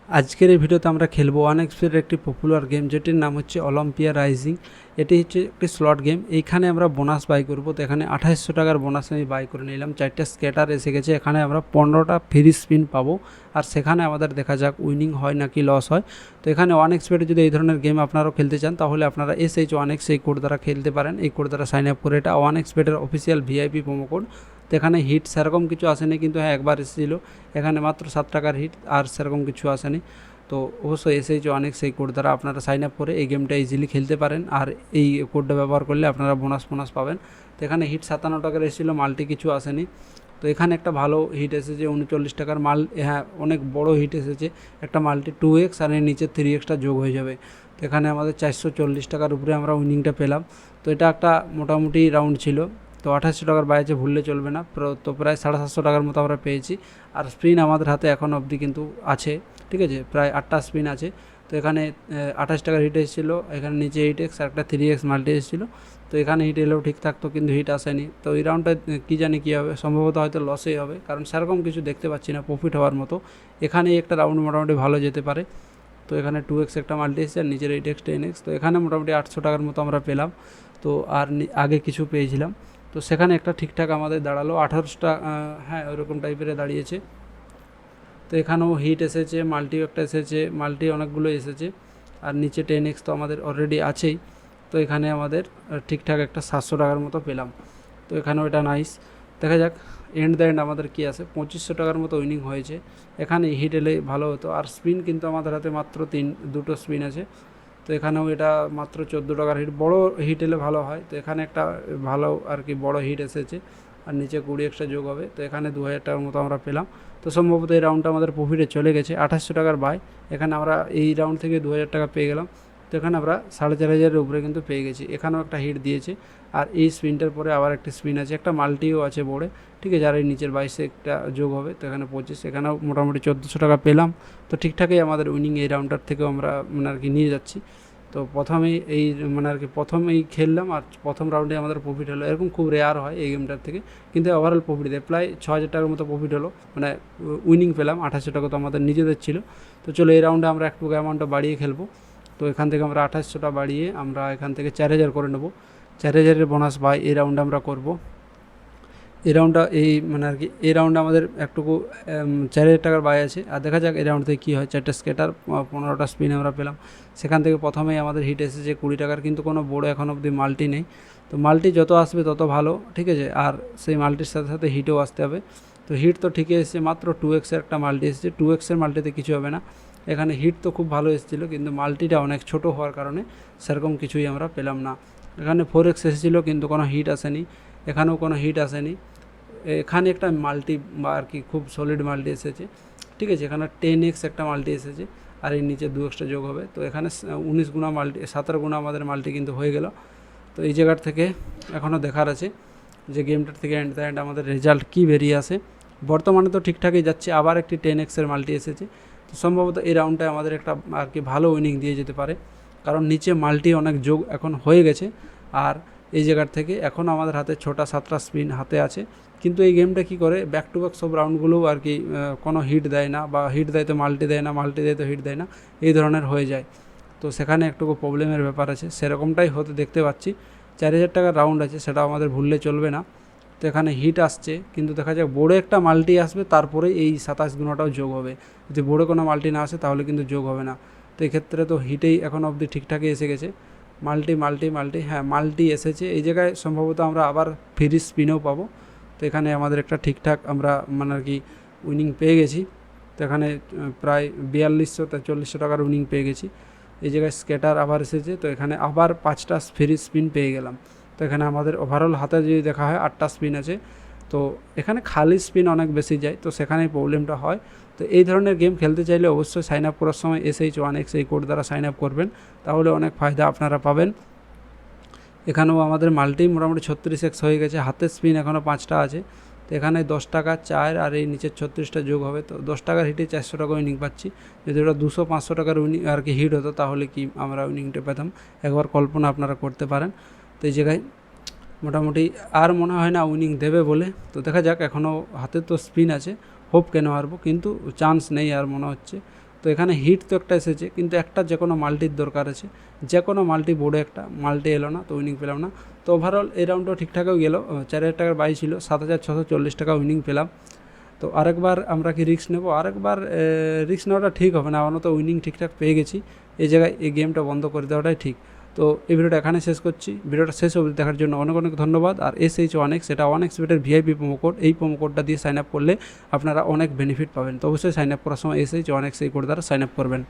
আজকের এই ভিডিওতে আমরা খেলবো 1xbet একটি পপুলার গেম যেটির নাম হচ্ছে অলিম্পিয়া রাইজিং। এটি হচ্ছে একটি স্লট গেম। এইখানে আমরা বোনাস বাই করব। তো এখানে 2800 টাকার বোনাস আমি বাই করে নিলাম। 4টা স্ক্যাটার এসে গেছে। এখানে আমরা 15টা ফ্রি স্পিন পাবো, আর সেখানে আমাদের দেখা যাক উইনিং হয় নাকি লস হয়। তো এখানে 1xbet যদি এই ধরনের গেম আপনারাও খেলতে চান তাহলে আপনারা SH1X এই কোড দ্বারা খেলতে পারেন। এই কোড দ্বারা সাইন আপ করে, এটা 1xbet এর অফিসিয়াল ভিআইপি প্রোমো কোড। তো এখানে হিট সেরকম কিছু আসেনি, কিন্তু হ্যাঁ একবার এসেছিলো। এখানে মাত্র 7 টাকার হিট, আর সেরকম কিছু আসেনি। তো অবশ্যই SH1X এই কোড দ্বারা আপনারা সাইন আপ করে এই গেমটা ইজিলি খেলতে পারেন, আর এই কোডটা ব্যবহার করলে আপনারা বোনাস পাবেন। তো এখানে হিট 57 টাকার এসেছিলো, মাল্টি কিছু আসেনি। তো এখানে একটা ভালো হিট এসেছে 39 টাকার মাল। হ্যাঁ অনেক বড় হিট এসেছে, একটা মাল্টি 2x আর এর নিচে 3xটা যোগ হয়ে যাবে। তো এখানে আমাদের 440 টাকার উপরে আমরা উইনিংটা পেলাম। তো এটা একটা মোটামুটি রাউন্ড ছিল। তো 2800 টাকার বাইরে ভুললে চলবে না। তো প্রায় 750 টাকার মতো আমরা পেয়েছি। আর স্পিন আমাদের হাতে এখন অবধি কিন্তু আছে, ঠিক আছে, প্রায় 8টা স্পিন আছে। তো এখানে 28 টাকার হিট এসেছিলো, এখানে নিচে 8x আর একটা 3x মাল্টি এসেছিলো। তো এখানে হিট এলেও ঠিক থাকতো, কিন্তু হিট আসেনি। তো এই রাউন্ডটা কী জানি কী হবে, সম্ভবত হয়তো লসেই হবে, কারণ সেরকম কিছু দেখতে পাচ্ছি না প্রফিট হওয়ার মতো। এখানে একটা রাউন্ড মোটামুটি ভালো যেতে পারে। তো এখানে 2x একটা মাল্টি এসেছে, আর নিচের 8x 10x। তো এখানে মোটামুটি 800 টাকার মতো আমরা পেলাম। তো আর আগে কিছু পেয়েছিলাম। তো সেখানে একটা ঠিকঠাক আমাদের দাঁড়ালো 18টা, হ্যাঁ ওরকম টাইপের দাঁড়িয়েছে। তো এখানেও হিট এসেছে, মাল্টিও একটা এসেছে, মাল্টি অনেকগুলো এসেছে, আর নিচে 10x তো আমাদের অলরেডি আছেই। তো এখানে আমাদের ঠিকঠাক একটা 700 টাকার মতো পেলাম। তো এখানেও এটা নাইস। দেখা যাক দ্য এন্ড আমাদের কী আসে। 2500 টাকার মতো উইনিং হয়েছে। এখানে হিট এলে ভালো হতো। আর স্পিন কিন্তু আমাদের হাতে মাত্র দুটো স্পিন আছে। তো এখানেও এটা মাত্র 14 টাকার হিট, বড় হিট এলে ভালো হয়। তো এখানে একটা ভালো আর কি বড় হিট এসেছে, আর নিচে 20 এক্সট্রা যোগ হবে। তো এখানে 2000 টাকার মতো আমরা পেলাম। তো সম্ভবত এই রাউন্ডটা আমাদের প্রফিটে চলে গেছে। 2800 টাকার বাই, এখানে আমরা এই রাউন্ড থেকে 2000 টাকা পেয়ে গেলাম। তো এখানে আমরা 4500-এর উপরে কিন্তু পেয়ে গেছি। এখানেও একটা হিট দিয়েছে, আর এই স্পিনটার পরে আবার একটা স্পিন আছে, একটা মাল্টিও আছে বোর্ডে, ঠিক আছে। আর এই নিচের 22 একটা যোগ হবে। তো এখানে 25, এখানেও মোটামুটি 1400 টাকা পেলাম। তো ঠিকঠাকই আমাদের উইনিং এই রাউন্ডটার থেকেও আমরা মানে আর কি নিয়ে যাচ্ছি। তো প্রথমেই এই মানে আর কি প্রথমেই খেললাম, আর প্রথম রাউন্ডে আমাদের প্রফিট হলো। এরকম খুব রেয়ার হয় এই গেমটার থেকে, কিন্তু ওভারঅল প্রফিট দেয়। প্রায় 6000 টাকার মতো প্রফিট হলো, মানে উইনিং পেলাম। 2800 টাকা তো আমাদের নিজেদের ছিল। তো চলো এই রাউন্ডে আমরা একটু অ্যামাউন্টটা বাড়িয়ে খেলবো। তো এখান থেকে আমরা 2800টা বাড়িয়ে আমরা এখান থেকে 4000 করে নেবো। 4000-এর বোনাস বাই এই রাউন্ডে আমরা করব। এই রাউন্ডটা এই মানে আর কি এই রাউন্ডে আমাদের একটুকু 4000 টাকার বাই আছে। আর দেখা যাক এই রাউন্ড থেকে কী হয়। 4টা স্কেটার, 15টা স্পিন আমরা পেলাম। সেখান থেকে প্রথমেই আমাদের হিট এসেছে 20 টাকার, কিন্তু কোনো বড় এখন অবধি মাল্টি নেই। তো মাল্টি যত আসবে তত ভালো, ঠিক আছে। আর সেই মাল্টির সাথে সাথে হিটও আসতে হবে। তো হিট তো ঠিকই এসেছে, মাত্র 2x-এর একটা মাল্টি এসেছে। 2x-এর মাল্টিতে কিছু হবে না। এখানে হিট তো খুব ভালো এসেছিলো, কিন্তু মাল্টিটা অনেক ছোট হওয়ার কারণে সেরকম কিছুই আমরা পেলাম না। এখানে 4x এসেছিলো, কিন্তু কোনো হিট আসেনি। এখানেও কোনো হিট আসেনি। এখানে একটা মাল্টি বা আর কি খুব সলিড মাল্টি এসেছে, ঠিক আছে। এখানে 10x একটা মাল্টি এসেছে, আর এর নিচে 2 এক্সট্রা যোগ হবে। তো এখানে 19 গুণা মাল্টি, 17 গুণা আমাদের মাল্টি কিন্তু হয়ে গেল। তো এই জায়গার থেকে এখনও দেখার আছে যে গেমটার থেকে দ্য এন্ড আমাদের রেজাল্ট কী বেরিয়ে আসে। বর্তমানে তো ঠিকঠাকই যাচ্ছে। আবার একটি 10x-এর মাল্টি এসেছে। তো সম্ভবত এই রাউন্ডটায় আমাদের একটা আর কি ভালো উইনিং দিয়ে যেতে পারে, কারণ নিচে মাল্টি অনেক যোগ এখন হয়ে গেছে। আর এই জায়গার থেকে এখন আমাদের হাতে 6টা 7টা স্পিন হাতে আছে। কিন্তু এই গেমটা কী করে, ব্যাক টু ব্যাক সব রাউন্ডগুলোও আর কি কোনো হিট দেয় না, বা হিট দেয় তো মাল্টি দেয় না, মাল্টি দেয় তো হিট দেয় না, এই ধরনের হয়ে যায়। তো সেখানে একটুকু প্রবলেমের ব্যাপার আছে। সেরকমটাই হতে দেখতে পাচ্ছি। 4000 টাকার রাউন্ড আছে, সেটা আমাদের ভুললে চলবে না। তো এখানে হিট আসছে, কিন্তু দেখা যাক বোর্ডে একটা মাল্টি আসবে, তারপরে এই 27 গুণাটাও যোগ হবে। যদি বোর্ডে কোনো মাল্টি না আসে তাহলে কিন্তু যোগ হবে না। তো এক্ষেত্রে তো হিটেই এখন অবধি ঠিকঠাকই এসে গেছে। মাল্টি, হ্যাঁ মাল্টি এসেছে। এই জায়গায় সম্ভবত আমরা আবার ফ্রি স্পিনও পাবো। তো এখানে আমাদের একটা ঠিকঠাক আমরা মানে আর কি উইনিং পেয়ে গেছি। তো এখানে প্রায় 4200-4300 টাকার উইনিং পেয়ে গেছি। এই জায়গায় স্কেটার আবার এসেছে। তো এখানে আবার 5টা ফ্রি স্পিন পেয়ে গেলাম। তো এখানে আমাদের ওভারঅল হাতে যদি দেখা হয় 8টা স্পিন আছে। তো এখানে খালি স্পিন অনেক বেশি যায়, তো সেখানেই প্রবলেমটা হয়। তো এই ধরনের গেম খেলতে চাইলে অবশ্যই সাইন আপ করার সময় SH1X এই কোড দ্বারা সাইন আপ করবেন, তাহলে অনেক ফায়দা আপনারা পাবেন। এখানেও আমাদের মাল্টি মোটামুটি 36x হয়ে গেছে। হাতের স্পিন এখনও 5টা আছে। তো এখানে 10 টাকা 4 আর এই নিচের 36টা যোগ হবে। তো 10 টাকার হিটে 400 টাকা উইনিং পাচ্ছি। যদি ওটা 200-500 টাকার উইনিং আর কি হিট হতো, তাহলে কি আমরা উইনিংটা পেতাম, একবার কল্পনা আপনারা করতে পারেন। তো এই জায়গায় মোটামুটি আর মনে হয় না উইনিং দেবে বলে। তো দেখা যাক, এখনও হাতে তো স্পিন আছে, হোপ কেন হারবো, কিন্তু চান্স নেই আর মনে হচ্ছে। তো এখানে হিট তো একটা এসেছে, কিন্তু একটা যে কোনো মাল্টির দরকার আছে, যে কোনো মাল্টি বোর্ডে একটা মাল্টি এলো না, তো উইনিং পেলাম না। তো ওভারঅল এই রাউন্ডটাও ঠিকঠাকও গেল, 4000 টাকার বাই ছিল, 7640 টাকা উইনিং পেলাম। তো আরেকবার আমরা কি রিস্ক নেব? আরেকবার রিস্ক নেওয়াটা ঠিক হবে না, আমরা তো উইনিং ঠিকঠাক পেয়ে গেছি, এই জায়গায় এই গেমটা বন্ধ করে দেওয়াটাই ঠিক। তো এই ভিডিওটা এখানে শেষ করছি। ভিডিওটা শেষ অবধি দেখার জন্য অনেক অনেক ধন্যবাদ। আর SH1X এটা 1x বেটের ভিআইপি প্রোমো কোড, এই প্রোমো কোডটা দিয়ে সাইন আপ করলে আপনারা অনেক বেনিফিট পাবেন। তো অবশ্যই সাইন আপ করার সময় SH1X এই কোড দ্বারা সাইন আপ করবেন।